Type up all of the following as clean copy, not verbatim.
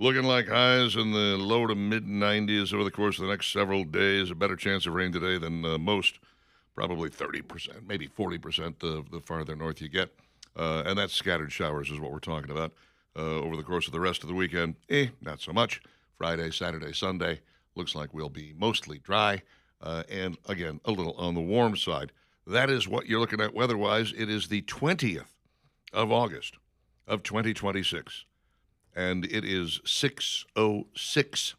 Looking like highs in the low to mid 90s over the course of the next several days. A better chance of rain today than most, probably 30%, maybe 40% the farther north you get. And that's scattered showers is what we're talking about. Over the course of the rest of the weekend, not so much. Friday, Saturday, Sunday, looks like we'll be mostly dry. And again, a little on the warm side. That is what you're looking at weather-wise. It is the 20th of August of 2026. And it is 6:06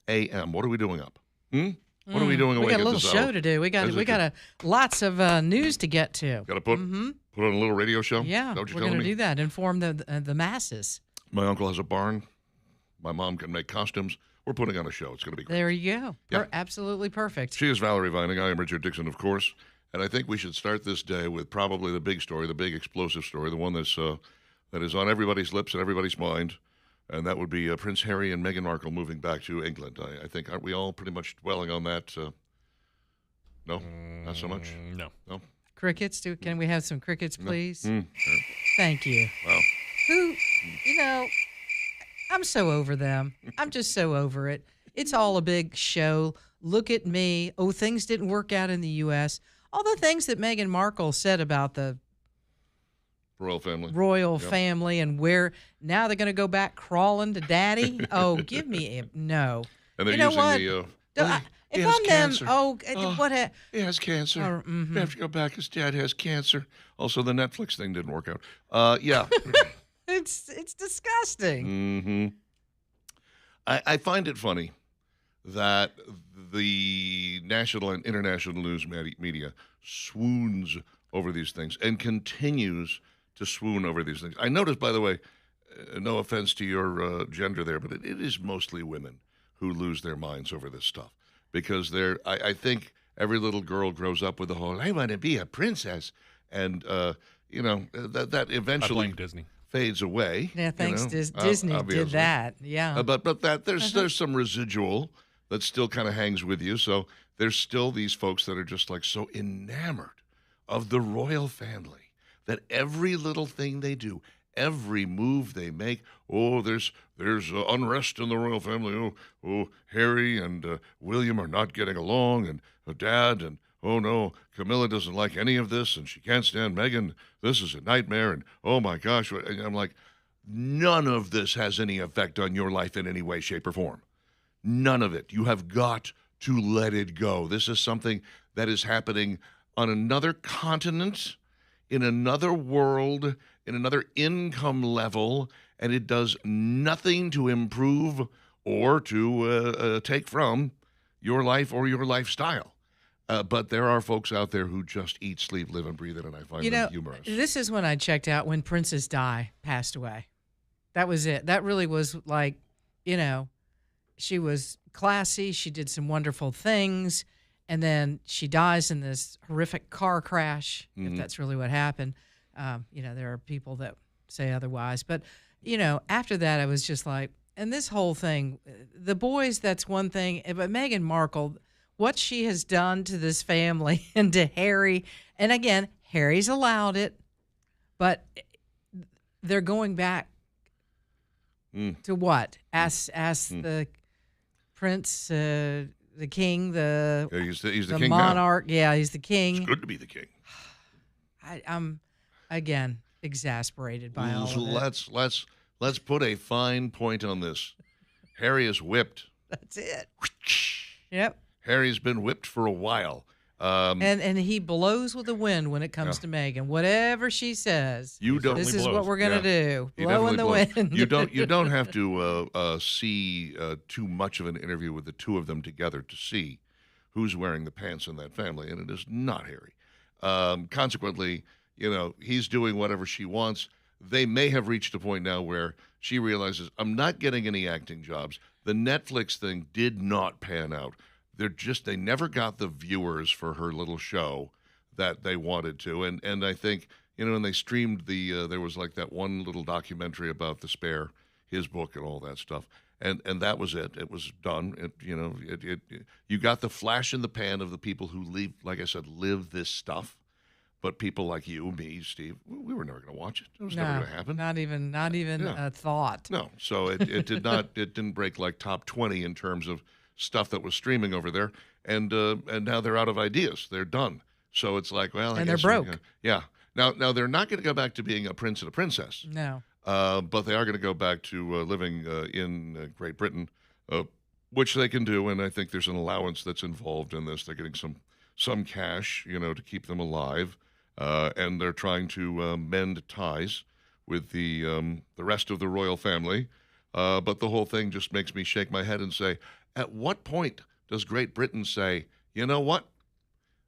a.m. What are we doing up? What are we doing awake We got a at little this show hour? to do. We got lots of news to get to. Got to put on a little radio show? Yeah, Is that what you're we're telling going to me? do that. Inform the masses. My uncle has a barn. My mom can make costumes. We're putting on a show. It's going to be great. There you go. Yeah. Absolutely perfect. She is Valerie Vining. I am Richard Dixon, of course. And I think we should start this day with probably the big story, the big explosive story, the one that's that is on everybody's lips and everybody's mind. And that would be Prince Harry and Meghan Markle moving back to England. I think, aren't we all pretty much dwelling on that? No, not so much. No. No. Crickets. Can we have some crickets, please? Sure. Thank you. Wow. Who, I'm so over them. I'm just so over it. It's all a big show. Look at me. Oh, things didn't work out in the U.S. All the things that Meghan Markle said about the Royal family. royal Yep. family and where now they're going to go back crawling to daddy. Oh, give me no. And they're You know using what? the. If he has I'm cancer. them, what? He has cancer. We have to go back. His dad has cancer. Also, the Netflix thing didn't work out. Yeah. It's disgusting. Mm-hmm. I find it funny that the national and international news media swoons over these things and continues to swoon over these things. I noticed, by the way, no offense to your gender there, but it is mostly women who lose their minds over this stuff because I think every little girl grows up with the whole, I want to be a princess. And, that I eventually blame Disney. fades away. Yeah, thanks. Disney Disney obviously. did that. Yeah. But that there's some residual that still kind of hangs with you. So there's still these folks that are just like so enamored of the royal family that every little thing they do, every move they make, there's unrest in the royal family. Harry and William are not getting along, and Dad, and oh no, Camilla doesn't like any of this, and she can't stand Meghan. This is a nightmare, and oh my gosh, and I'm like, none of this has any effect on your life in any way, shape, or form. None of it. You have got to let it go. This is something that is happening on another continent, in another world, in another income level, and it does nothing to improve or to take from your life or your lifestyle. But there are folks out there who just eat, sleep, live, and breathe it, and I find them humorous. This is when I checked out when Princess Di passed away. That was it. That really was like, she was classy. She did some wonderful things. And then she dies in this horrific car crash, if that's really what happened. There are people that say otherwise. But, after that, I was just like, and this whole thing, the boys, that's one thing. But Meghan Markle, what she has done to this family and to Harry, and again, Harry's allowed it, but they're going back to what? Ask the prince, the king, He's the the king monarch. Yeah, he's the now. king. It's good to be the king. I'm again exasperated by all of it. Let's put a fine point on this. Harry is whipped. That's it. Yep. Harry's been whipped for a while. And he blows with the wind when it comes to Meghan. Whatever she says, this is what we're gonna do. He Blow in the definitely blows. wind. You don't have to see too much of an interview with the two of them together to see who's wearing the pants in that family, and it is not Harry. Consequently, he's doing whatever she wants. They may have reached a point now where she realizes, I'm not getting any acting jobs. The Netflix thing did not pan out. They never got the viewers for her little show that they wanted to. And I think, and they streamed there was like that one little documentary about the Spare, his book and all that stuff. And that was it. It was done. You got the flash in the pan of the people who live this stuff. But people like you, me, Steve, we were never going to watch it. It was never No, going to happen. not even Yeah. a thought. No, so it did not. It didn't break like top 20 in terms of stuff that was streaming over there, and now they're out of ideas. They're done. So it's like, well, I And they're guess broke. yeah. Now they're not going to go back to being a prince and a princess, No. but they are going to go back to living in Great Britain, which they can do. And I think there's an allowance that's involved in this. They're getting some cash, to keep them alive, and they're trying to mend ties with the rest of the royal family. But the whole thing just makes me shake my head and say, at what point does Great Britain say, you know what?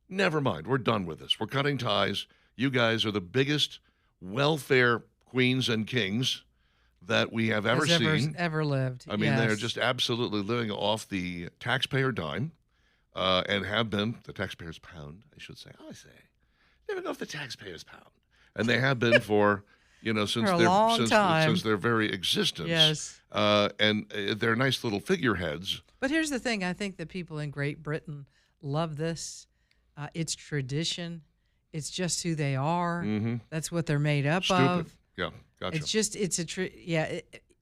Never mind. We're done with this. We're cutting ties. You guys are the biggest welfare queens and kings that we have ever seen. Ever lived. I mean, they're Yes. just absolutely living off the taxpayer dime, and have been the taxpayer's pound, I should say. Living off the taxpayer's pound, and they have been for since For a long time. since their very existence. Yes. And they're nice little figureheads. But here's the thing: I think the people in Great Britain love this. It's tradition. It's just who they are. Mm-hmm. That's what they're made up Stupid. of. Yeah, gotcha.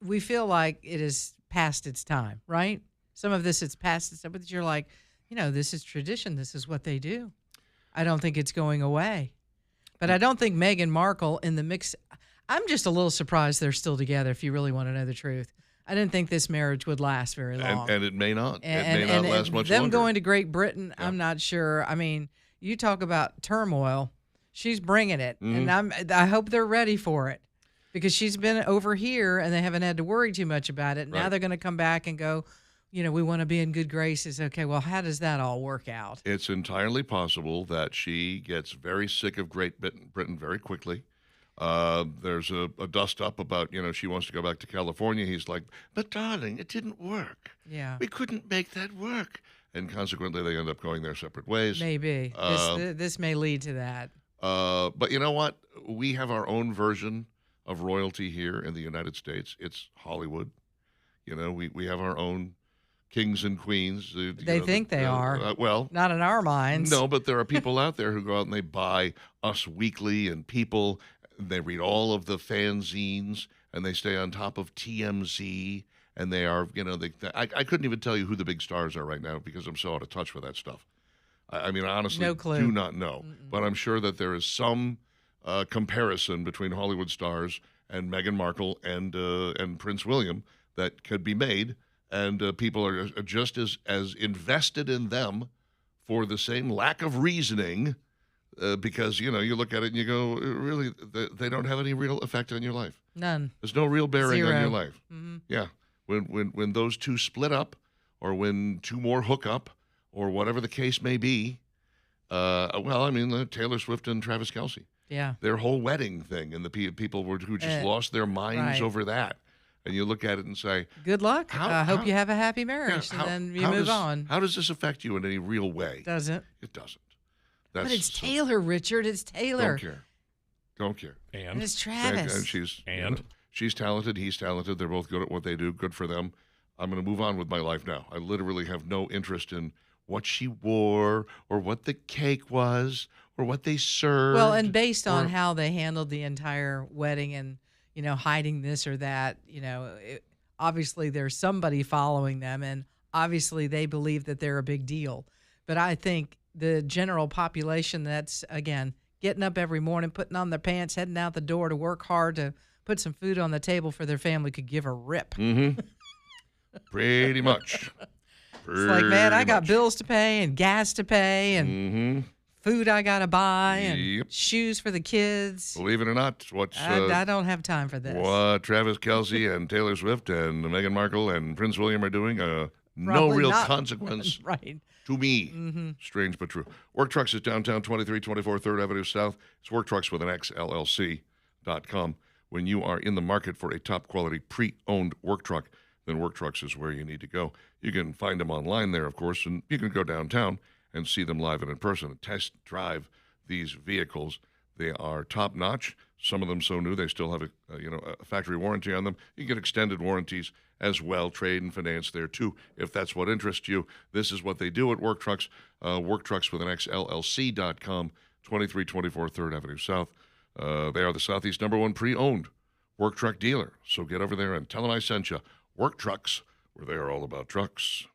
We feel like it is past its time, right? Some of this it's past its time, but you're like, this is tradition. This is what they do. I don't think it's going away. But I don't think Meghan Markle in the mix. I'm just a little surprised they're still together, if you really want to know the truth. I didn't think this marriage would last very long. And it may not. It may not last much them longer. going to Great Britain, I'm not sure. I mean, you talk about turmoil. She's bringing it, Mm-hmm. and I hope they're ready for it because she's been over here and they haven't had to worry too much about it. Now Right. they're going to come back and go, we want to be in good graces. Okay, well, how does that all work out? It's entirely possible that she gets very sick of Great Britain very quickly. There's a dust up about, she wants to go back to California. He's like, but darling, it didn't work. Yeah, We couldn't make that work. And consequently, they end up going their separate ways. maybe this may lead to that. But you know what? We have our own version of royalty here in the United States. It's Hollywood. We have our own kings and queens. They think they are. Well, Not in our minds. no, but there are people out there who go out and they buy Us Weekly and People. They read all of the fanzines and they stay on top of TMZ. And they are, I couldn't even tell you who the big stars are right now because I'm so out of touch with that stuff. I mean, honestly, No clue. do not know. But I'm sure that there is some comparison between Hollywood stars and Meghan Markle and Prince William that could be made. And people are just as invested in them for the same lack of reasoning because, you look at it and you go, really, they don't have any real effect on your life. None. There's no real bearing on Zero. your life. Mm-hmm. Yeah. When those two split up or when two more hook up or whatever the case may be, Taylor Swift and Travis Kelce, Yeah. their whole wedding thing and the people who just lost their minds right. over that. And you look at it and say, Good luck. How- I hope how- you have a happy marriage, yeah, and then you move on. How does this affect you in any real way? Doesn't. It doesn't. But it's Taylor, Richard. It's Taylor. Don't care. And And it's Travis. And she's talented. He's talented. They're both good at what they do. Good for them. I'm going to move on with my life now. I literally have no interest in what she wore or what the cake was or what they served. Well, and based on or- how they handled the entire wedding and, hiding this or that, obviously there's somebody following them and obviously they believe that they're a big deal. But I think the general population that's, again, getting up every morning, putting on their pants, heading out the door to work hard to put some food on the table for their family could give a rip. Mm-hmm. Pretty much. It's like, man, I got much. bills to pay and gas to pay and Mm-hmm. food I got to buy and Yep. shoes for the kids. Believe it or not, I don't have time for this. what Travis Kelce and Taylor Swift and Meghan Markle and Prince William are doing, no Probably real not. consequence Right. to me. Mm-hmm. Strange but true. Work Trucks is downtown, 2324 3rd Avenue South. It's Work Trucks with an X, LLC.com. When you are in the market for a top-quality pre-owned work truck, then Work Trucks is where you need to go. You can find them online there, of course, and you can go downtown and see them live and in person and test drive these vehicles. They are top-notch. Some of them so new they still have a factory warranty on them. You can get extended warranties as well, trade and finance there too, if that's what interests you. This is what they do at Work Trucks. Work Trucks with an X, LLC.com. 2324 3rd Avenue South. They are the Southeast #1 pre-owned work truck dealer. So get over there and tell them I sent you. Work Trucks, where they are all about trucks.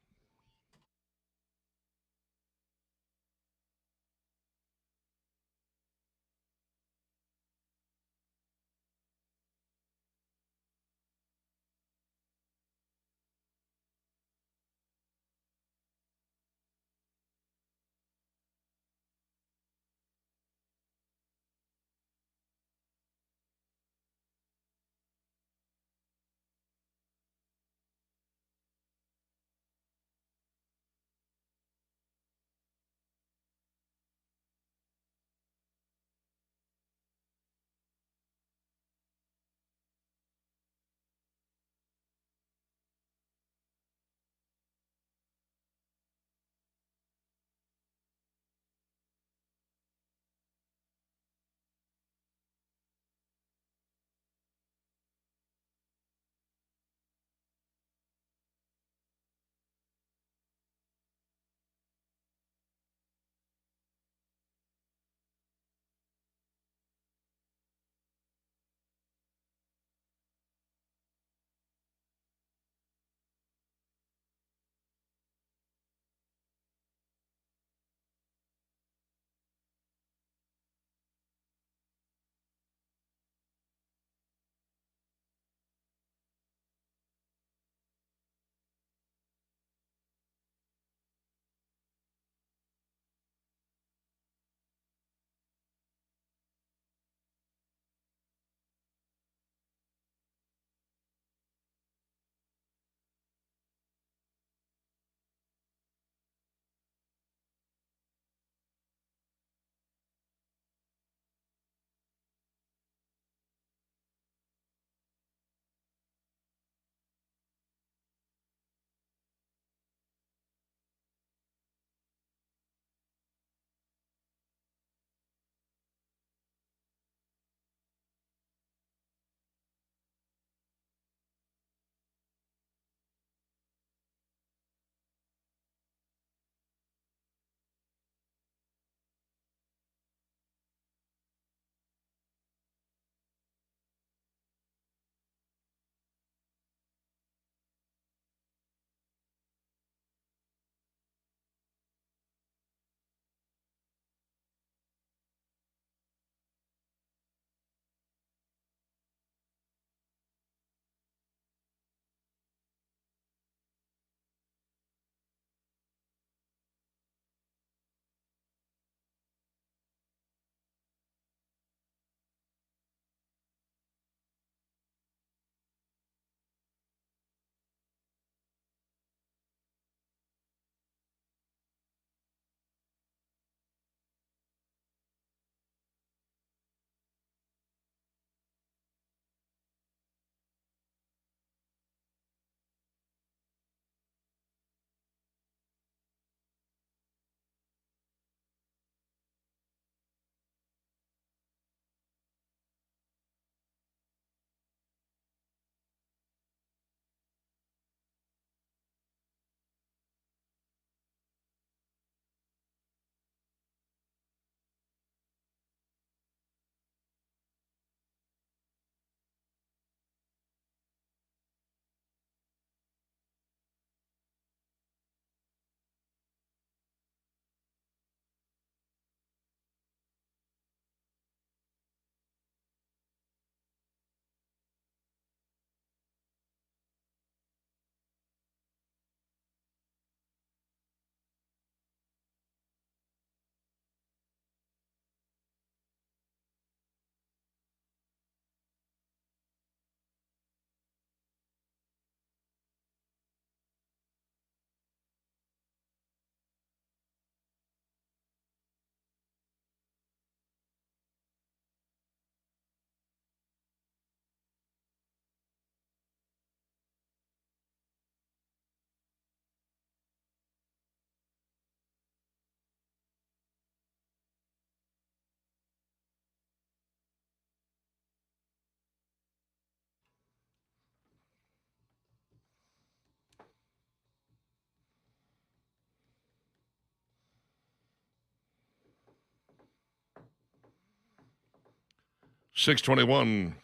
621.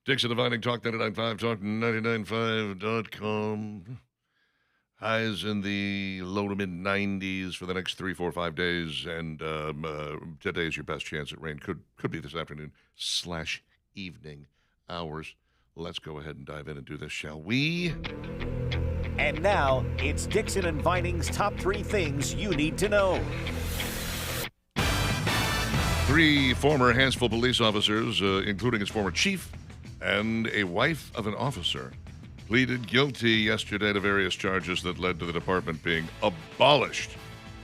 Dixon Dividing Talk 99.5, talk995.com. Highs in the low to mid 90s for the next 3, 4, 5 days, and today is your best chance at rain. Could be this afternoon / evening hours. Let's go ahead and dive in and do this, shall we? And now it's Dixon and Vining's top 3 things you need to know. 3 former Hanceville police officers, including his former chief and a wife of an officer, pleaded guilty yesterday to various charges that led to the department being abolished.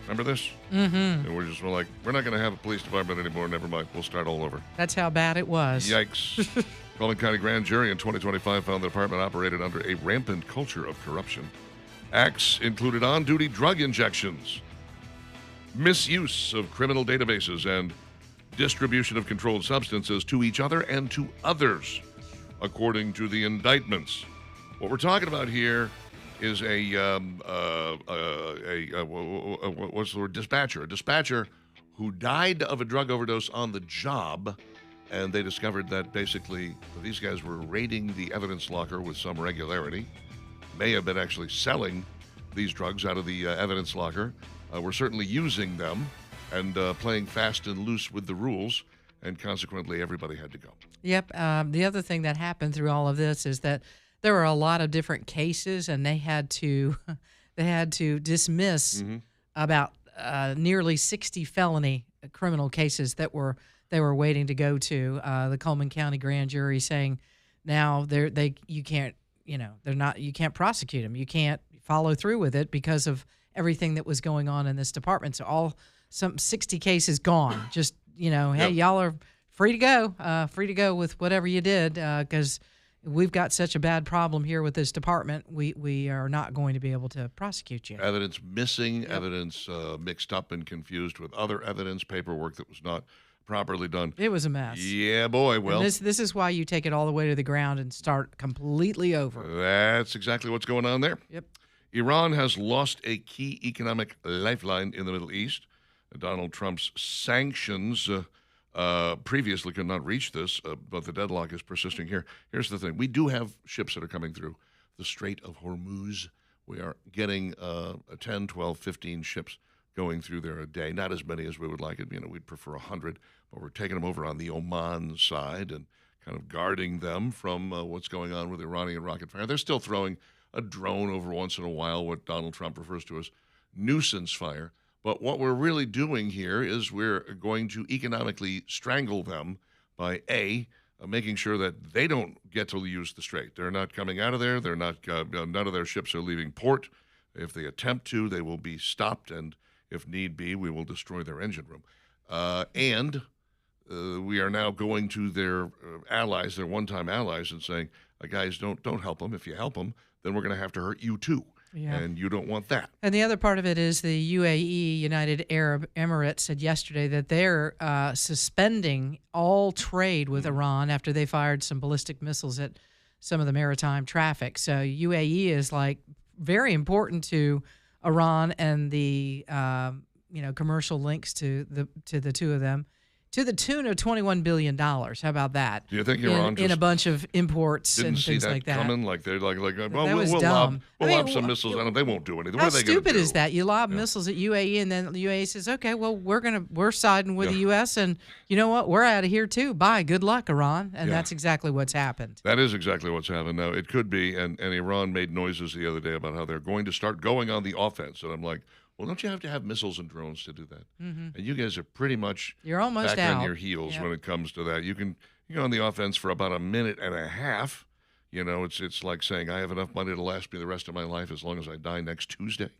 Remember this? Mm-hmm. And we're like, we're not going to have a police department anymore. Never mind. We'll start all over. That's how bad it was. Yikes. Coleman County Grand Jury in 2025 found the department operated under a rampant culture of corruption. Acts included on-duty drug injections, misuse of criminal databases, and distribution of controlled substances to each other and to others, according to the indictments. What we're talking about here is what's the word? Dispatcher. A dispatcher who died of a drug overdose on the job, and they discovered that basically these guys were raiding the evidence locker with some regularity, may have been actually selling these drugs out of the evidence locker, were certainly using them and playing fast and loose with the rules, and consequently everybody had to go. Yep. The other thing that happened through all of this is that there were a lot of different cases, and they had to dismiss about nearly 60 felony criminal cases that they were waiting to go to the Coleman County Grand Jury, saying now you can't prosecute them, you can't follow through with it because of everything that was going on in this department. So some 60 cases gone. Just hey, y'all are free to go with whatever you did because we've got such a bad problem here with this department. We are not going to be able to prosecute you. Evidence missing, evidence mixed up and confused with other evidence, paperwork that was not properly done. It was a mess. Yeah, boy. Well, and this is why you take it all the way to the ground and start completely over. That's exactly what's going on there. Yep. Iran has lost a key economic lifeline in the Middle East. Donald Trump's sanctions previously could not reach this, but the deadlock is persisting here. Here's the thing. We do have ships that are coming through the Strait of Hormuz. We are getting 10, 12, 15 ships going through there a day. Not as many as we would like it. We'd prefer 100, but we're taking them over on the Oman side and kind of guarding them from what's going on with Iranian rocket fire. They're still throwing a drone over once in a while, what Donald Trump refers to as nuisance fire. But what we're really doing here is we're going to economically strangle them by making sure that they don't get to use the strait. They're not coming out of there. They're not. None of their ships are leaving port. If they attempt to, they will be stopped, and if need be, we will destroy their engine room. And we are now going to their allies, their one-time allies, and saying, guys, don't help them. If you help them, then we're going to have to hurt you too. Yeah. And you don't want that. And the other part of it is the UAE, United Arab Emirates, said yesterday that they're suspending all trade with Iran after they fired some ballistic missiles at some of the maritime traffic. So UAE is very important to Iran and the commercial links to the two of them, to the tune of $21 billion. How about that? Do you think Iran in a bunch of imports and things like that? Coming? Like they're like well, that was we'll dumb. lob some missiles at them. They won't do anything. How what are they stupid do? is that? You lob missiles at UAE, and then the UAE says, "Okay, well, we're siding with the U.S. and you know what? We're out of here too. Bye. Good luck, Iran." And that's exactly what's happened. That is exactly what's happened. Now it could be, and Iran made noises the other day about how they're going to start going on the offense, and I'm like, well, don't you have to have missiles and drones to do that? Mm-hmm. And you guys are pretty much You're almost back out. on your heels when it comes to that. You can go on the offense for about a minute and a half. It's like saying I have enough money to last me the rest of my life as long as I die next Tuesday.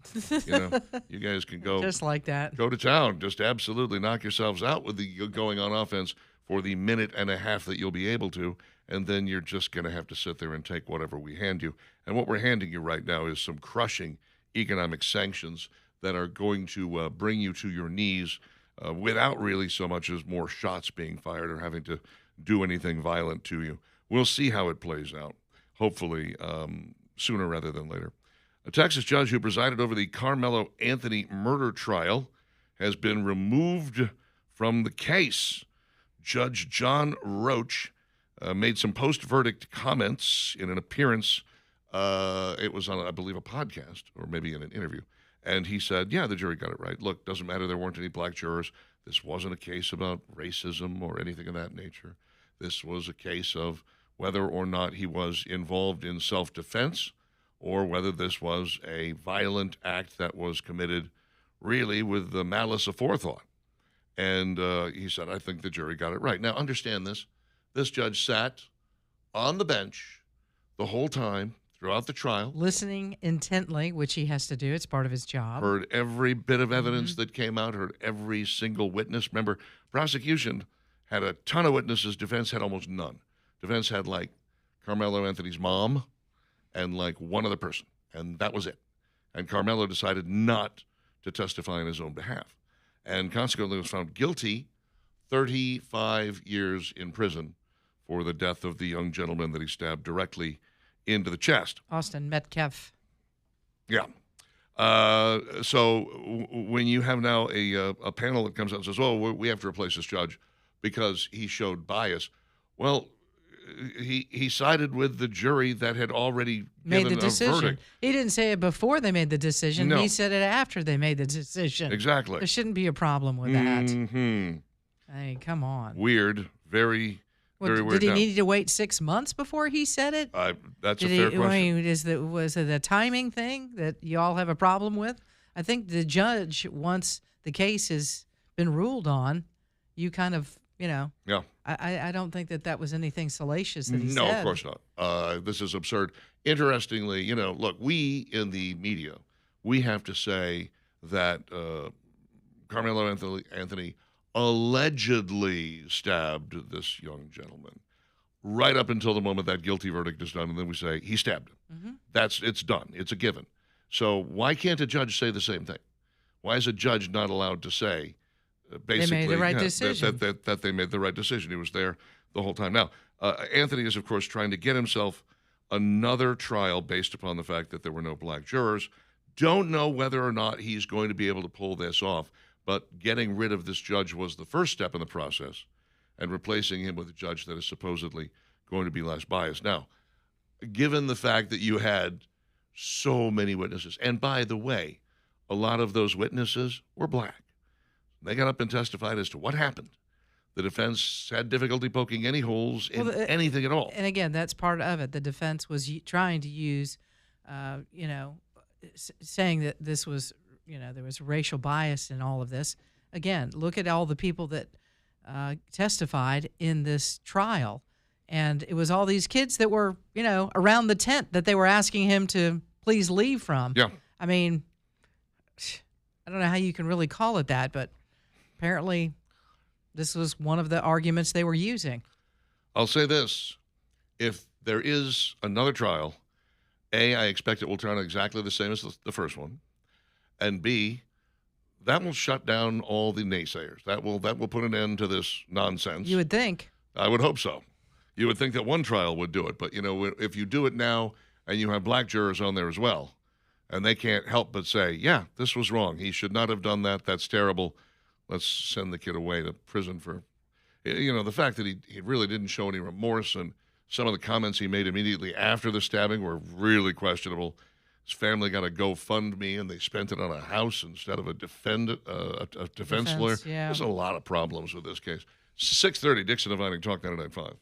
You guys can go just like that. Go to town. Just absolutely knock yourselves out with the going on offense for the minute and a half that you'll be able to, and then you're just going to have to sit there and take whatever we hand you. And what we're handing you right now is some crushing economic sanctions that are going to bring you to your knees without really so much as more shots being fired or having to do anything violent to you. We'll see how it plays out, hopefully sooner rather than later. A Texas judge who presided over the Carmelo Anthony murder trial has been removed from the case. Judge John Roach made some post-verdict comments in an appearance. It was on, I believe, a podcast or maybe in an interview. And he said, yeah, the jury got it right. Look, doesn't matter there weren't any black jurors. This wasn't a case about racism or anything of that nature. This was a case of whether or not he was involved in self-defense or whether this was a violent act that was committed really with the malice aforethought. And he said, I think the jury got it right. Now, understand this. This judge sat on the bench the whole time throughout the trial. Listening intently, which he has to do. It's part of his job. Heard every bit of evidence that came out, heard every single witness. Remember, prosecution had a ton of witnesses. Defense had almost none. Defense had like Carmelo Anthony's mom and like one other person, and that was it. And Carmelo decided not to testify on his own behalf, and consequently was found guilty, 35 years in prison for the death of the young gentleman that he stabbed directly into the chest. Austin Metcalf. Yeah. So when you have now a panel that comes out and says, oh, we have to replace this judge because he showed bias, well, he sided with the jury that had already Made given the decision. a verdict. He didn't say it before they made the decision. No. He said it after they made the decision. Exactly. There shouldn't be a problem with that. Mm-hmm. I mean, come on. Weird. Very, Well, very weird. did he Now, need to wait 6 months before he said it? that's Did a fair he, question. I mean, was it a timing thing that you all have a problem with? I think the judge, once the case has been ruled on, you kind of, Yeah. I don't think that was anything salacious that he No, said. of course not. This is absurd. Interestingly, look, we in the media, we have to say that Carmelo Anthony allegedly stabbed this young gentleman right up until the moment that guilty verdict is done, and then we say he stabbed him. Mm-hmm. It's done. It's a given. So why can't a judge say the same thing? Why is a judge not allowed to say basically the right decision. that they made the right decision? He was there the whole time. Now, Anthony is, of course, trying to get himself another trial based upon the fact that there were no black jurors. Don't know whether or not he's going to be able to pull this off, but getting rid of this judge was the first step in the process, and replacing him with a judge that is supposedly going to be less biased. Now, given the fact that you had so many witnesses, and by the way, a lot of those witnesses were black. They got up and testified as to what happened. The defense had difficulty poking any holes in anything at all. And again, that's part of it. The defense was trying to use, saying that this was, there was racial bias in all of this. Again, look at all the people that testified in this trial. And it was all these kids that were, around the tent that they were asking him to please leave from. Yeah. I mean, I don't know how you can really call it that, but apparently this was one of the arguments they were using. I'll say this. If there is another trial, A, I expect it will turn out exactly the same as the first one. And B, that will shut down all the naysayers. That will put an end to this nonsense. You would think. I would hope so. You would think that one trial would do it. But, if you do it now and you have black jurors on there as well, and they can't help but say, yeah, this was wrong. He should not have done that. That's terrible. Let's send the kid away to prison for, the fact that he really didn't show any remorse, and some of the comments he made immediately after the stabbing were really questionable. His family got a GoFundMe, and they spent it on a house instead of a defense lawyer. Yeah. There's a lot of problems with this case. 6:30, Dixon and Vining, Talk 99.5.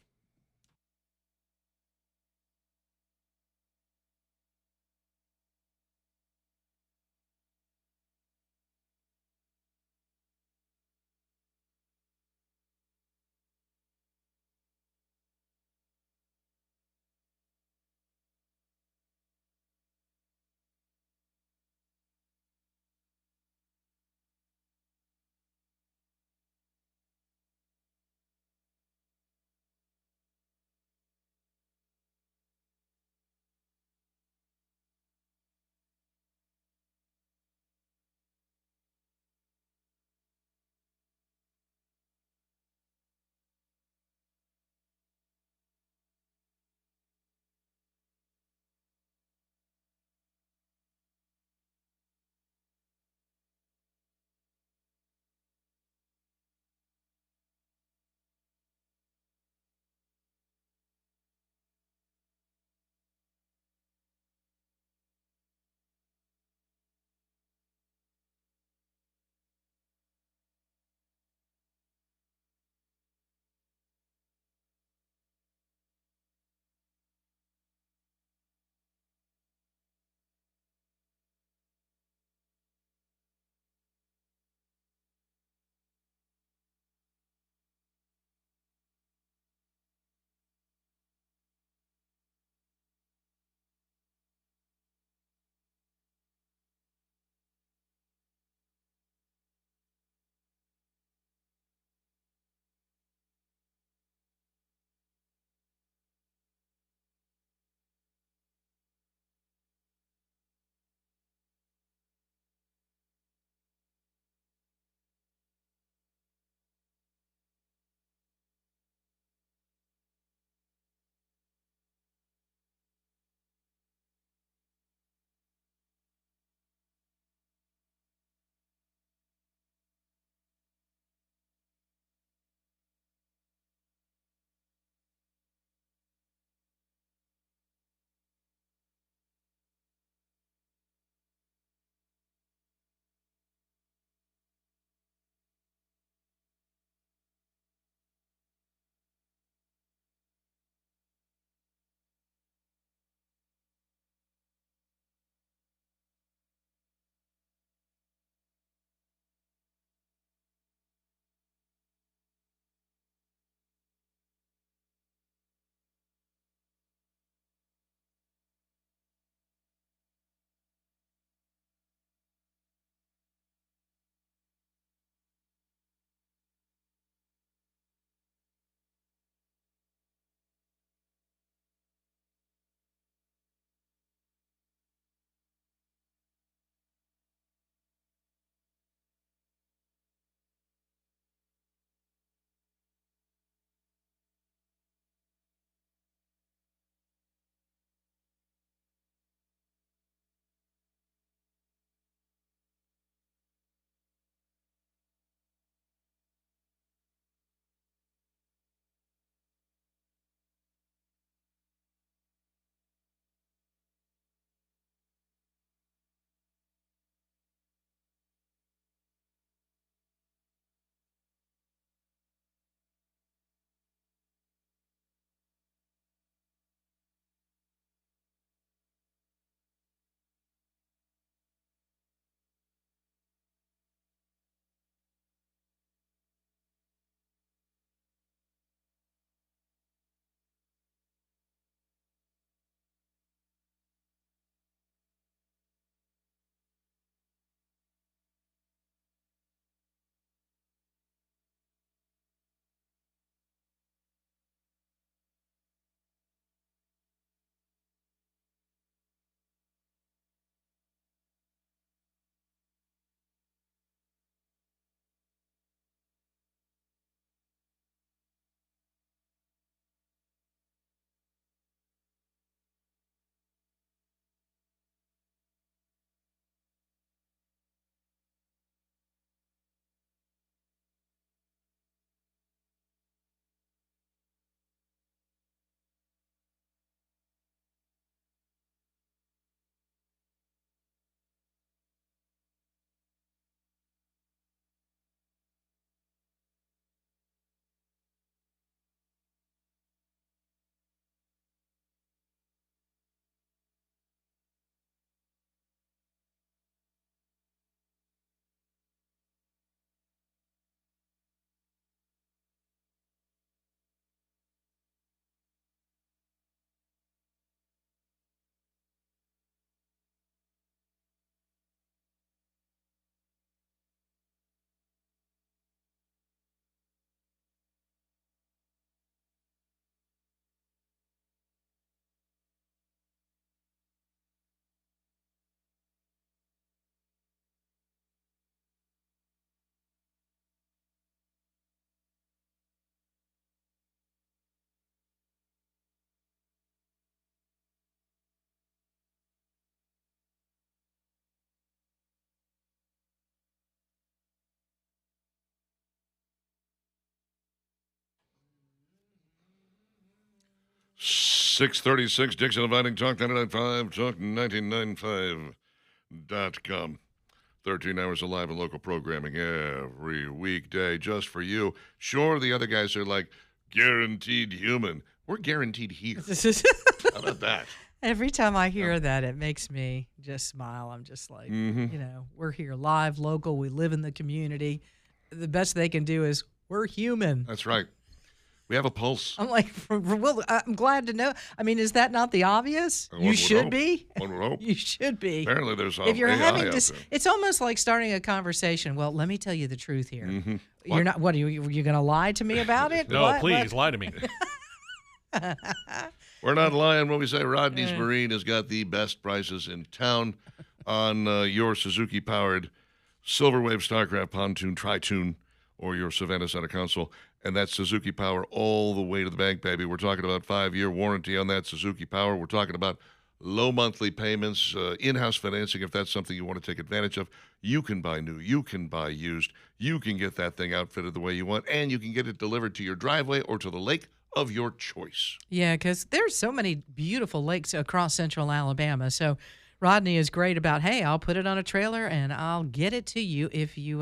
636 Dixon Inviting Talk 99.5, Talk 99.5.com. 13 hours of live and local programming every weekday just for you. Sure, the other guys are like, guaranteed human. We're guaranteed here. How about that? Every time I hear that, it makes me just smile. I'm just like, we're here live, local. We live in the community. The best they can do is we're human. That's right. We have a pulse. I'm like, well, I'm glad to know. I mean, is that not the obvious? One You would should hope. be. One would hope. You should be. Apparently, there's If you're AI having out this, there. it's almost like starting a conversation. Well, let me tell you the truth here. Mhm. You're not. What are you going to lie to me about it? No, What? please, lie to me. We're not lying when we say Rodney's Marine has got the best prices in town on your Suzuki-powered Silverwave Starcraft pontoon, tri-tune, or your Savannah Center console. And that's Suzuki Power all the way to the bank, baby. We're talking about 5-year warranty on that Suzuki Power. We're talking about low monthly payments, in-house financing if that's something you want to take advantage of. You can buy new. You can buy used. You can get that thing outfitted the way you want, and you can get it delivered to your driveway or to the lake of your choice. Yeah, because there's so many beautiful lakes across central Alabama. So Rodney is great about, hey, I'll put it on a trailer and I'll get it to you if you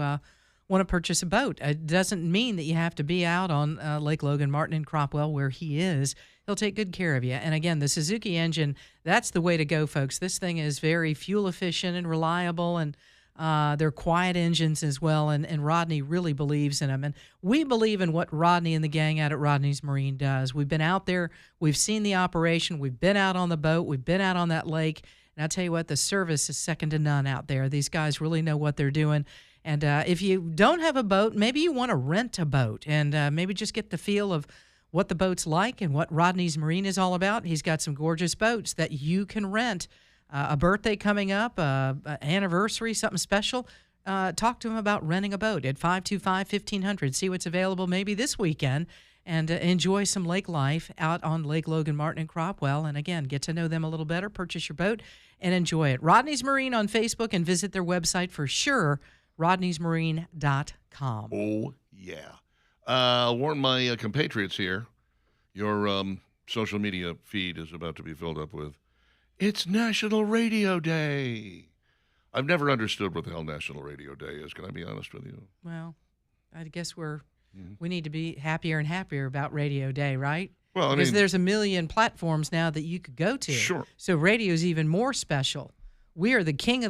want to purchase a boat. It doesn't mean that you have to be out on Lake Logan Martin and Cropwell where he is. He'll take good care of you. And again, the Suzuki engine, that's the way to go, folks. This thing is very fuel efficient and reliable, and they're quiet engines as well, and Rodney really believes in them. And we believe in what Rodney and the gang out at Rodney's Marine does. We've been out there. We've seen the operation. We've been out on the boat. We've been out on that lake. And I'll tell you what, the service is second to none out there. These guys really know what they're doing. And if you don't have a boat, maybe you want to rent a boat and maybe just get the feel of what the boat's like and what Rodney's Marine is all about. He's got some gorgeous boats that you can rent. A birthday coming up, an anniversary, something special, talk to him about renting a boat at 525-1500. See what's available maybe this weekend and enjoy some lake life out on Lake Logan Martin and Cropwell. And again, get to know them a little better, purchase your boat, and enjoy it. Rodney's Marine on Facebook, and visit their website for sure, rodneysmarine.com. Oh, yeah. I'll warn my compatriots here. Your social media feed is about to be filled up with, it's National Radio Day. I've never understood what the hell National Radio Day is. Can I be honest with you? Well, I guess we need to be happier and happier about Radio Day, right? Well, I because mean, there's a million platforms now that you could go to. Sure. So radio is even more special. We are the king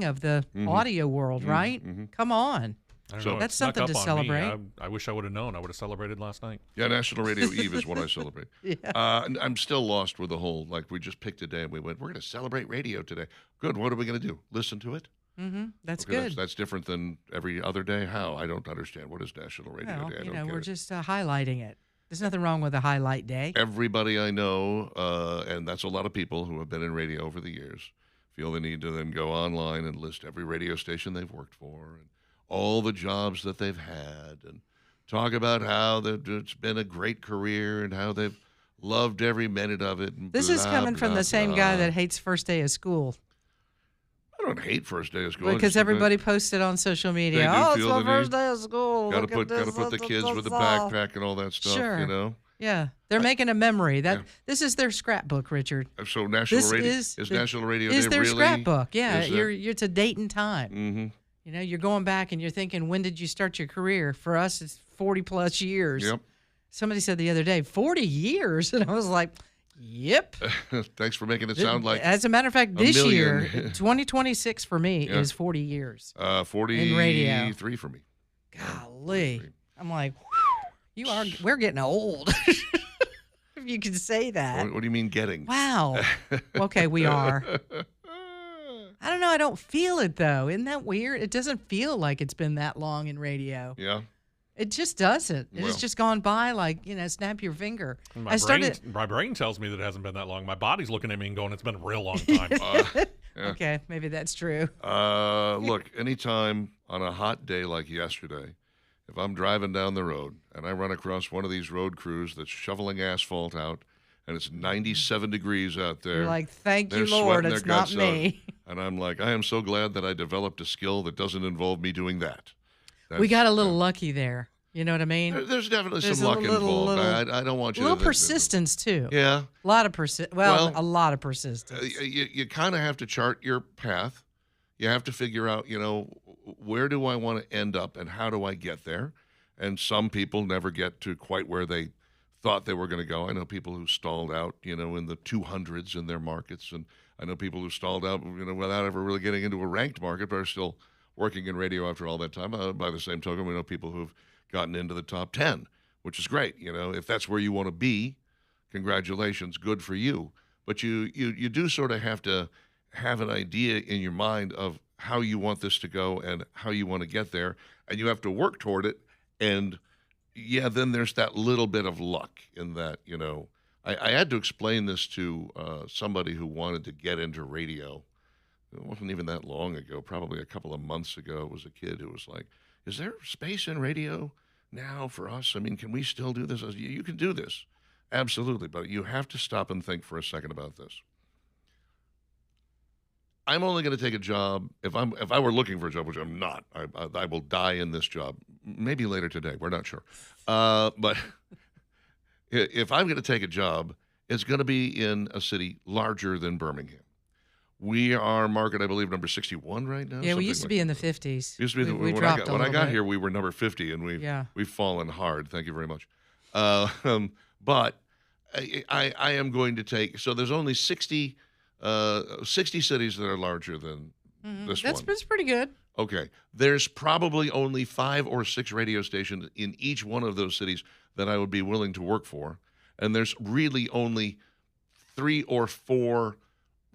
of the audio world, right? Come on. I don't So- know, That's it snuck something up to on celebrate. me. I wish I would have known. I would have celebrated last night. yeah, National Radio Eve is what I celebrate. Yeah. I'm still lost with the whole, like, we just picked a day and we went, we're going to celebrate radio today. Good. What are we going to do? Listen to it? That's Okay, good. That's different than every other day? How? I don't understand. What is National Radio Well, Day? I don't get we're it. just highlighting it. There's nothing wrong with a highlight day. Everybody I know, and that's a lot of people who have been in radio over the years, feel the need to then go online and list every radio station they've worked for and all the jobs that they've had and talk about how it's been a great career and how they've loved every minute of it. And This is blah, coming from blah, the same blah. guy that hates first day of school. I don't hate first day of school. I Because just think everybody posted on social media, They do oh, it's feel my the first need. day of school. Gotta Look at put this, the this, kids this, with the this. backpack and all that stuff, Sure. you know. Yeah, they're making a memory. This is their scrapbook, Richard. So National This Radio is National Radio Is Day their really? scrapbook? Yeah, Is there? it's a date and time. Mm-hmm. You know, you're going back and you're thinking, when did you start your career? For us, it's 40 plus years. Yep. Somebody said the other day, 40 years, and I was like, yep. Thanks for making it sound like As a matter of fact, a this year, million. 2026 for me Yeah. is 40 years. 43 radio. for me. Golly, I'm like, we're getting old. If you can say that. What do you mean getting? Wow. Okay, we are. I don't know. I don't feel it, though. Isn't that weird? It doesn't feel like it's been that long in radio. Yeah. It just doesn't. It's Well. just gone by like, snap your finger. My brain tells me that it hasn't been that long. My body's looking at me and going, it's been a real long time. Yeah. Okay, maybe that's true. Look, anytime on a hot day like yesterday, if I'm driving down the road and I run across one of these road crews that's shoveling asphalt out and it's 97 degrees out there. You're like, thank you, they're Lord, sweating it's their not guts me. out. And I'm like, I am so glad that I developed a skill that doesn't involve me doing that. We got a little lucky there. You know what I mean? There's definitely There's some a luck little- involved. I don't want A you little to think that- persistence too. Yeah. A lot of Well, a lot of persistence. You kind of have to chart your path. You have to figure out, where do I want to end up and how do I get there? And some people never get to quite where they thought they were going to go. I know people who stalled out, in the 200s in their markets. And I know people who stalled out, without ever really getting into a ranked market, but are still working in radio after all that time. By the same token, we know people who've gotten into the top 10, which is great. If that's where you want to be, congratulations, good for you. But you do sort of have to have an idea in your mind of how you want this to go and how you want to get there, and you have to work toward it. And yeah, then there's that little bit of luck in that. I had to explain this to somebody who wanted to get into radio. It wasn't even that long ago, probably a couple of months ago. It was a kid who was like, "Is there space in radio now for us? I mean, can we still do this?" I said, "You can do this, absolutely, but you have to stop and think for a second about this. I'm only going to take a job if I were looking for a job, which I'm not. I will die in this job, maybe later today. We're not sure, but if I'm going to take a job, it's going to be in a city larger than Birmingham. We are market, I believe, number 61 right now. Yeah, we something used to like be in the that. 50s. Used to be we when dropped I got bit. here, we were number 50, and Yeah. we've fallen hard. Thank you very much. But I am going to take. So there's only 60 cities that are larger than this one. That's pretty good. Okay. There's probably only 5 or 6 radio stations in each one of those cities that I would be willing to work for, and there's really only 3 or 4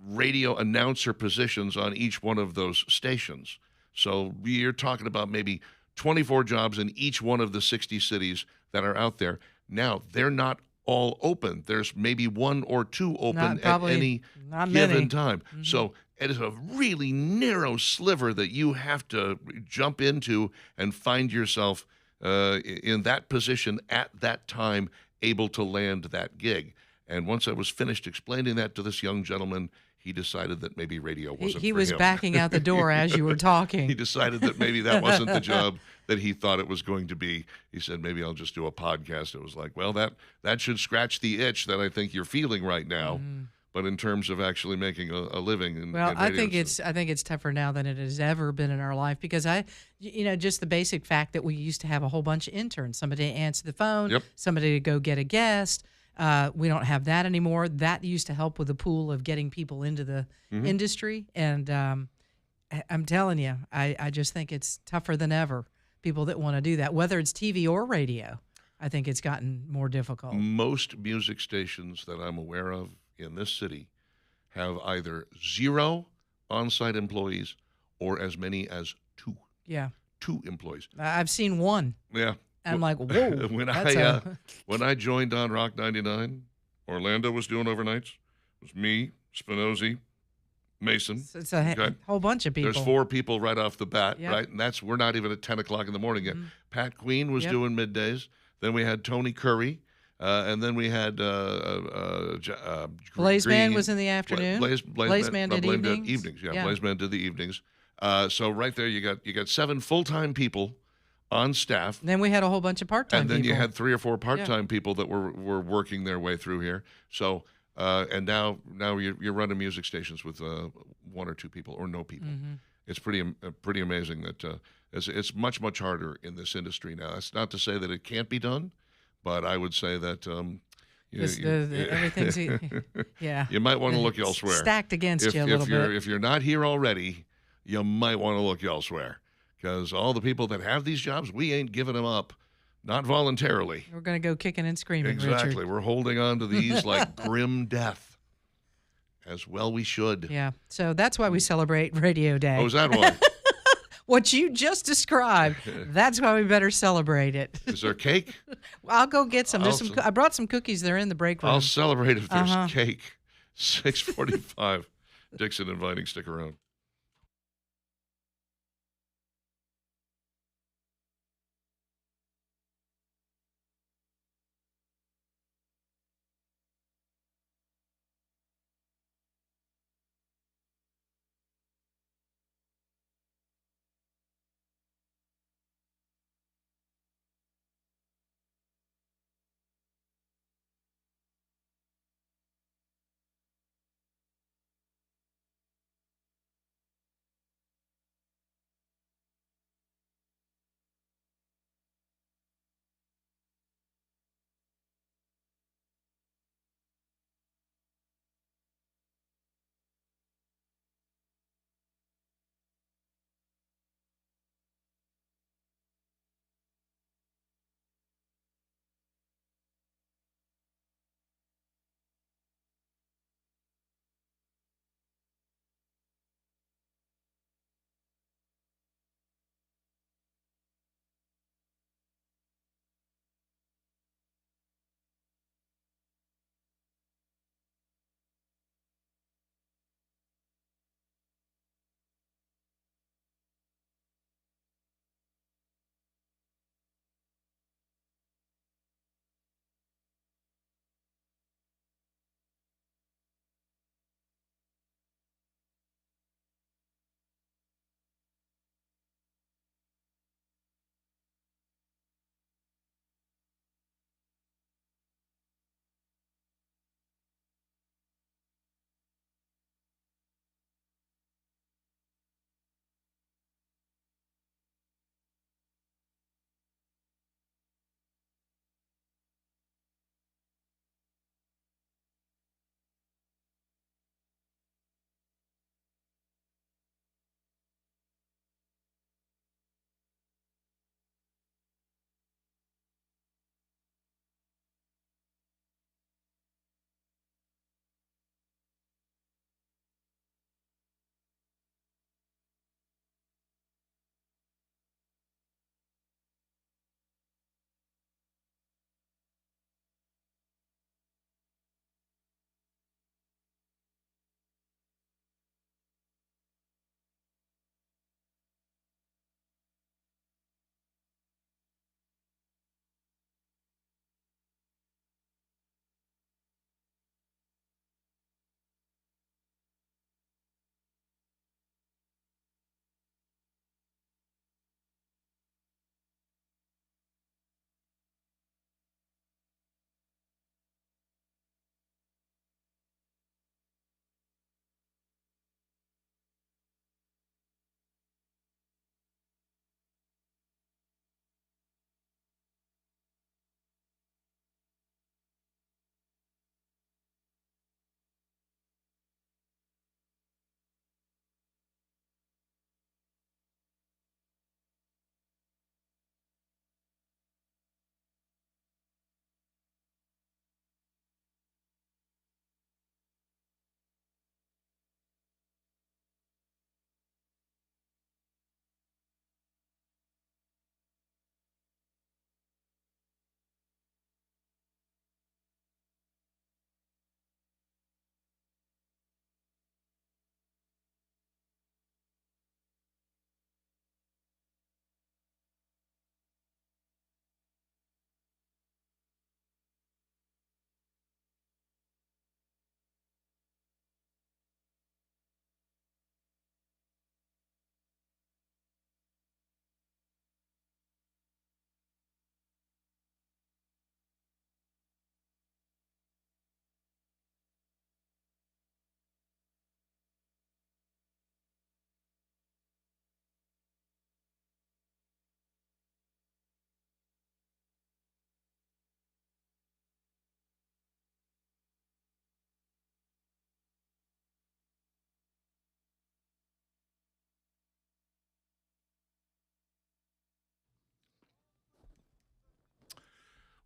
radio announcer positions on each one of those stations. So you're talking about maybe 24 jobs in each one of the 60 cities that are out there. Now, they're not all open. There's maybe 1 or 2 open at any not given many. time. So it is a really narrow sliver that you have to jump into and find yourself in that position at that time, able to land that gig. And once I was finished explaining that to this young gentleman, he decided that maybe radio wasn't He for was him. backing out the door as you were talking. He decided that maybe that wasn't the job that he thought it was going to be. He said, maybe I'll just do a podcast. It was like, well, that should scratch the itch that I think you're feeling right now. But in terms of actually making a living in Well, in I radio, think so- it's tougher now than it has ever been in our life because just the basic fact that we used to have a whole bunch of interns, somebody to answer the phone, Yep. somebody to go get a guest. We don't have that anymore. That used to help with the pool of getting people into the industry. And I'm telling you, I just think it's tougher than ever. People that want to do that, whether it's TV or radio, I think it's gotten more difficult. most music stations that I'm aware of in this city have either 0 on-site employees or as many as 2 Yeah. employees. I've seen one. Yeah. I'm like, whoa. when that's when I joined on Rock 99, Orlando was doing overnights. It was me, Spinozzi, Mason. it's a Okay. whole bunch of people. There's 4 people right off the bat, Yep. right? And we're not even at 10 o'clock in the morning yet. Pat Queen was Yep. doing middays. Then we had Tony Curry. And then we had Blaze Man Green. was in the afternoon. Blaze Man did evenings. Yeah, Yeah. Blaze Man did the evenings. So right there, you got 7 full-time people on staff. And then we had a whole bunch of part-time And then people. you had 3 or 4 part-time people that were working their way through here. So and now you're running music stations with 1 or 2 people or no people. It's pretty amazing that it's much harder in this industry now. That's not to say that it can't be done, but I would say that everything's yeah. you might want to look elsewhere. Stacked against you a little bit. If you're not here already, you might want to look elsewhere because all the people that have these jobs, we ain't giving them up. Not voluntarily. We're going to go kicking and screaming, Exactly. Richard. We're holding on to these like grim death. As well we should. Yeah. So that's why we celebrate Radio Day. Oh, is that why? What you just described, that's why we better celebrate it. Is there cake? I'll go get some. There's I'll some. I brought some cookies. They're in the break room. I'll celebrate if there's Uh-huh. cake. 6:45. Dixon inviting. Stick around.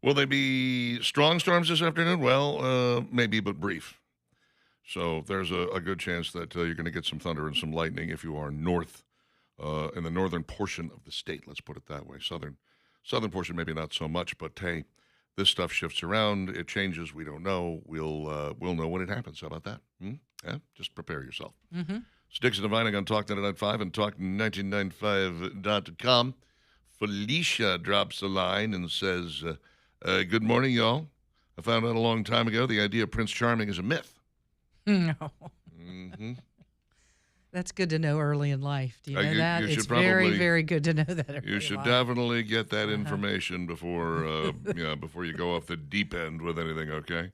Will they be strong storms this afternoon? Well, maybe, but brief. So there's a good chance that you're going to get some thunder and some lightning if you are north, in the northern portion of the state. Let's put it that way. Southern portion, maybe not so much, but hey, this stuff shifts around. It changes. We don't know. We'll know when it happens. How about that? Yeah, just prepare yourself. Mm-hmm. It's Dixon and Vining on Talk 99.5 and Talk1995.com. Felicia drops a line and says, good morning, y'all. I found out a long time ago the idea of Prince Charming is a myth. No. Mm-hmm. That's good to know early in life. Do you know that? You should It's probably, very, very good to know that early you should in life. definitely get that information before before you go off the deep end with anything, okay?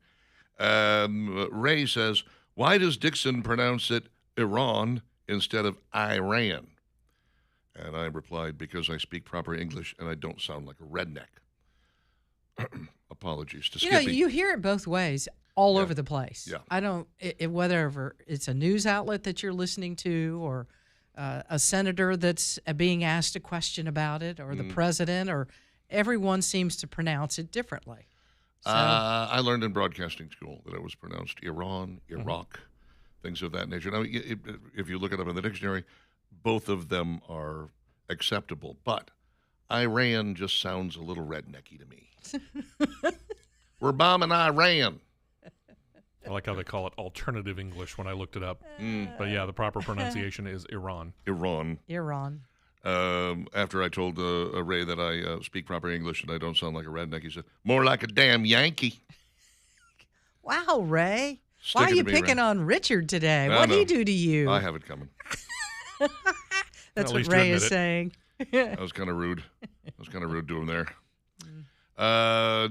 Ray says, why does Dixon pronounce it Iran instead of Iran? And I replied, because I speak proper English and I don't sound like a redneck. Apologies to Skippy. You hear it both ways all Yeah. over the place. Yeah. I don't, whether it's a news outlet that you're listening to or a senator that's being asked a question about it or the president, or everyone seems to pronounce it differently. So, I learned in broadcasting school that it was pronounced Iran, Iraq, things of that nature. Now, if you look it up in the dictionary, both of them are acceptable, but Iran just sounds a little rednecky to me. We're bombing Iran. I like how they call it alternative English when I looked it up. But yeah, the proper pronunciation is Iran. Iran. Iran. After I told Ray that I speak proper English and I don't sound like a redneck, he said, more like a damn Yankee. Wow, Ray. Stick Why are it you to me, picking Ray. on Richard today? I What did know. he do to you? I have it coming. That's At what least you Ray is admit it. saying. That was kind of rude. To him there.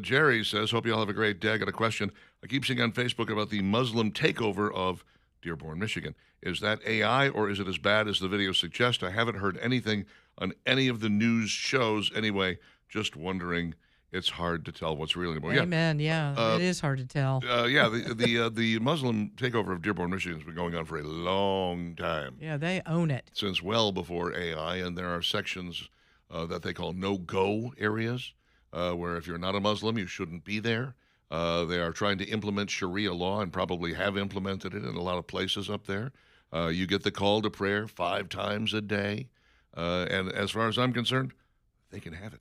Jerry says, hope you all have a great day. I got a question. I keep seeing on Facebook about the Muslim takeover of Dearborn, Michigan. Is that AI or is it as bad as the video suggests? I haven't heard anything on any of the news shows anyway. Just wondering. It's hard to tell what's real anymore. Amen. Yeah, it is hard to tell. The Muslim takeover of Dearborn, Michigan has been going on for a long time. Yeah, they own it. Since well before AI, and there are sections that they call no-go areas, where if you're not a Muslim, you shouldn't be there. They are trying to implement Sharia law and probably have implemented it in a lot of places up there. You get the call to prayer 5 times a day. And as far as I'm concerned, they can have it.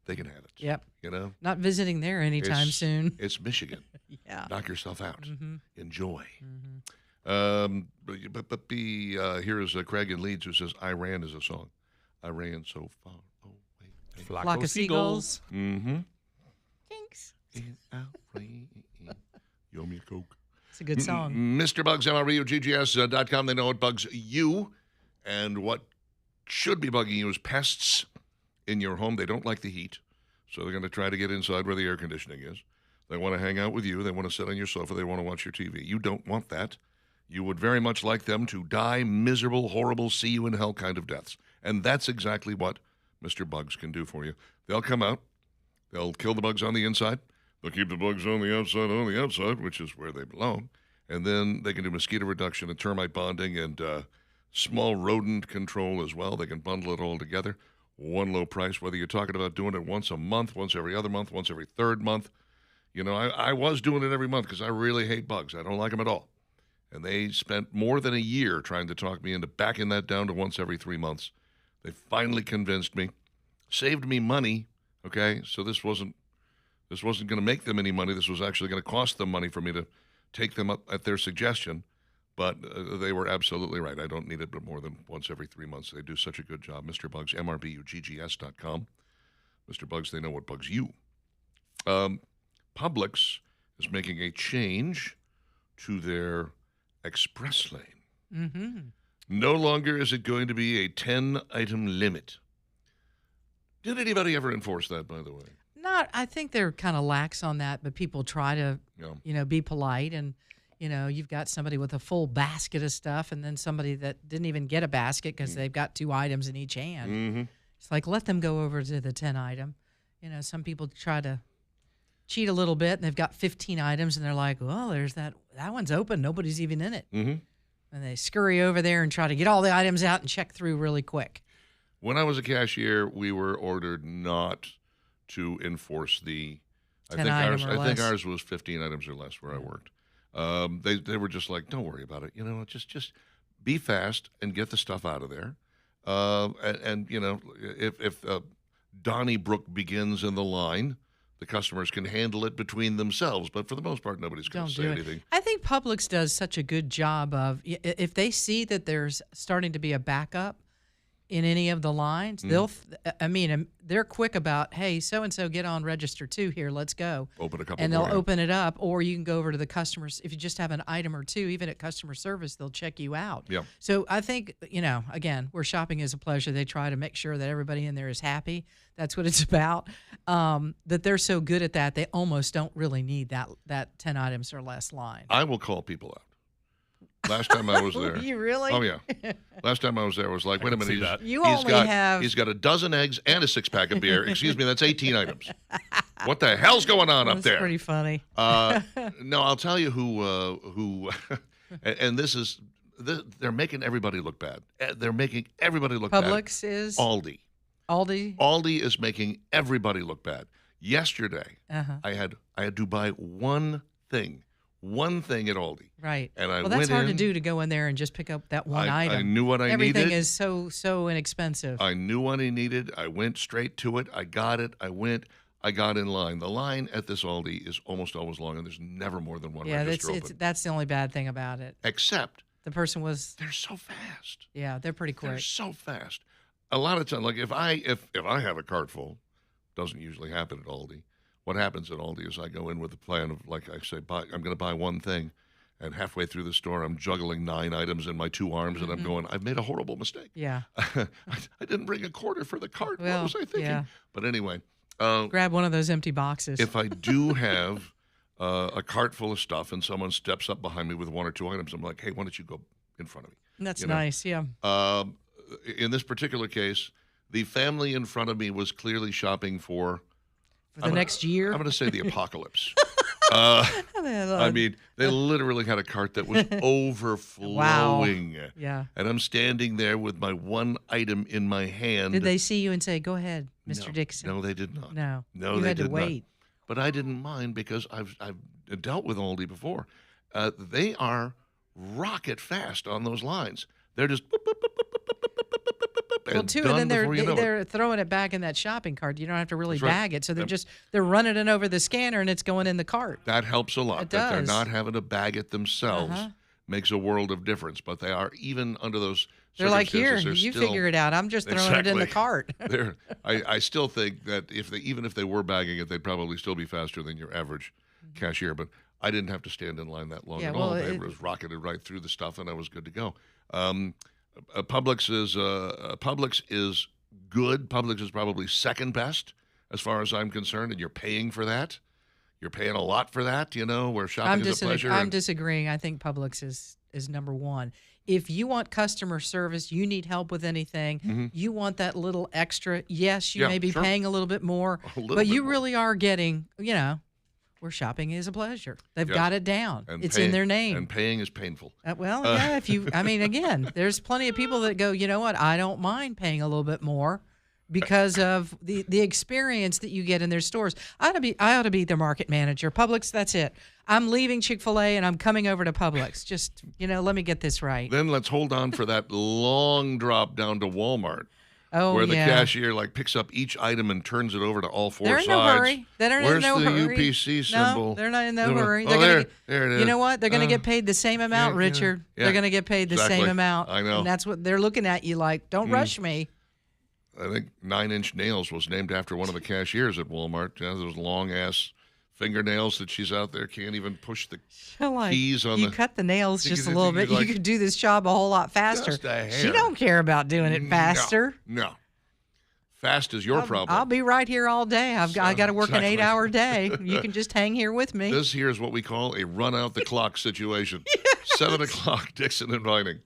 They can have it. Yep. You know? Not visiting there anytime soon. It's Michigan. Yeah. Knock yourself out. Mm-hmm. Enjoy. Mm-hmm. Here is Craig in Leeds who says, Iran is a song. I ran so far away. Flock of seagulls. Mm-hmm. Thanks. Yo, me a Coke. It's a good song. Mr. Bugs, MRBUGGS.com. They know what bugs you, and what should be bugging you is pests in your home. They don't like the heat, so they're going to try to get inside where the air conditioning is. They want to hang out with you. They want to sit on your sofa. They want to watch your TV. You don't want that. You would very much like them to die miserable, horrible, see you in hell kind of deaths. And that's exactly what Mr. Bugs can do for you. They'll come out. They'll kill the bugs on the inside. They'll keep the bugs on the outside, which is where they belong. And then they can do mosquito reduction and termite bonding and small rodent control as well. They can bundle it all together. One low price, whether you're talking about doing it once a month, once every other month, once every third month. You know, I was doing it every month because I really hate bugs. I don't like them at all. And they spent more than a year trying to talk me into backing that down to once every 3 months. They finally convinced me, saved me money, okay? So this wasn't going to make them any money. This was actually going to cost them money for me to take them up at their suggestion. But they were absolutely right. I don't need it but more than once every 3 months. They do such a good job. Mr. Bugs, MRBUGGS.com. Mr. Bugs, they know what bugs you. Publix is making a change to their express lane. Mm-hmm. No longer is it going to be a 10-item limit. Did anybody ever enforce that, by the way? I think they're kind of lax on that, but people try to, Yeah. be polite. And, you've got somebody with a full basket of stuff and then somebody that didn't even get a basket because they've got 2 items in each hand. Mm-hmm. It's like, let them go over to the 10-item. Some people try to cheat a little bit and they've got 15 items and they're like, well, there's that one's open. Nobody's even in it. Mm-hmm. And they scurry over there and try to get all the items out and check through really quick. When I was a cashier, we were ordered not to enforce the. 10 item or I think less. ours was 15 items or less where I worked. They were just like, don't worry about it. Just be fast and get the stuff out of there. And if Donnybrook begins in the line, the customers can handle it between themselves. But for the most part, nobody's going Don't to do say it. anything. I think Publix does such a good job of if they see that there's starting to be a backup in any of the lines, they're quick about, hey, so and so, get on register 2 here, let's go. Open a couple And they'll more. open it up, or you can go over to the customers. If you just have an item or two, even at customer service, they'll check you out. Yeah. So I think, again, where shopping is a pleasure, they try to make sure that everybody in there is happy. That's what it's about. That they're so good at that, they almost don't really need that 10 items or less line. I will call people out. Last time I was there. You really? Oh, yeah. Last time I was there, I was like, wait a can see minute. that. You only have- He's got a dozen eggs and a 6-pack of beer. Excuse me, that's 18 items. What the hell's going on up That's there? pretty funny. No, I'll tell you who and they're making everybody look bad. They're making everybody look bad. Publix is Aldi. Aldi. Aldi is making everybody look bad. Yesterday, Uh-huh. I had to buy one thing at Aldi. Right. And I well, that's went hard to in- do, to go in there and just pick up that one I item. knew what I Everything needed. is so inexpensive. I knew what I needed. I went straight to it. I got it. I got in line. The line at this Aldi is almost always long, and there's never more than one yeah, register open. that's the only bad thing about it. Except The person was, they're so fast. yeah, they're pretty They're quick. so fast. A lot of times, like if I have a cart full, doesn't usually happen at Aldi. What happens at Aldi is I go in with the plan of, like I say, I'm going to buy one thing, and halfway through the store, I'm juggling 9 items in my 2 arms, and I'm going, I've made a horrible mistake. Yeah. I didn't bring a quarter for the cart. Well, what was I thinking? yeah. But anyway, Grab one of those empty boxes. if I do have a cart full of stuff and someone steps up behind me with 1 or 2 items, I'm like, hey, why don't you go in front of me? That's you know. nice. Yeah. In this particular case, the family in front of me was clearly shopping for For the next year. I'm going to say the apocalypse. I I mean, they literally had a cart that was overflowing. yeah. And I'm standing there with my one item in my hand. Did they see you and say, "Go ahead, Mr. No, Dixon"? No, they did not. No. No, you they had did to wait. not. But I didn't mind because I've dealt with Aldi before. They are rocket fast on those lines. They're just boop, boop, boop, boop, boop, boop, boop, boop, boop, boop, Well, and too, done and then before you know it. they're throwing it back in that shopping cart. You don't have to really That's right. bag it, so Yep. they're running it over the scanner and it's going in the cart. That helps a lot. It That they're does. not having to bag it themselves Uh-huh. makes a world of difference. But they are, even under those They're like, "Here, circumstances, you they're still- figure it out. I'm just throwing it in the Exactly. cart." I still think that even if they were bagging it, they'd probably still be faster than your average cashier. But I didn't have to stand in line that long Yeah, at well, all. They it- was rocketed right through the stuff, and I was good to go. Publix is good. Publix is probably second best as far as I'm concerned, and you're paying for that. You're paying a lot for that. Where shopping is a pleasure. I'm and- disagreeing. I think Publix is number one. If you want customer service, you need help with anything, you want that little extra. Yes, you Yeah, may be sure. paying a little bit more, A little but bit you more. really are getting, where shopping is a pleasure. They've Yes. got it down. and It's paying- in their name. And paying is painful. Well, yeah, again, there's plenty of people that go, you know what, I don't mind paying a little bit more because of the experience that you get in their stores. I ought to be their market manager. Publix, that's it. I'm leaving Chick-fil-A and I'm coming over to Publix. Just, let me get this right. Then let's hold on for that long drop down to Walmart. Oh, where the yeah. cashier picks up each item and turns it over to all 4 They're in sides. no hurry. They're Where's in no the hurry. UPC symbol? No, they're not in no They're- hurry. Oh, They're gonna there it is. You know what? They're going to get paid the same amount, yeah, Richard. yeah. They're going to get paid the Exactly. same amount. I know. And that's what they're looking at you like, don't rush me. I think 9-inch Nails was named after one of the cashiers at Walmart. Those long-ass fingernails that she's out there can't even push the Like, keys on you the... cut the nails You just could- a little you bit. could, like- You could do this job a whole lot faster. Just a She hair. don't care about doing it faster. No. Fast is your problem. I'll be right here all day. I got to work Exactly. an 8-hour day. You can just hang here with me. This here is what we call a run-out-the-clock situation. 7 o'clock, Dixon and Vining.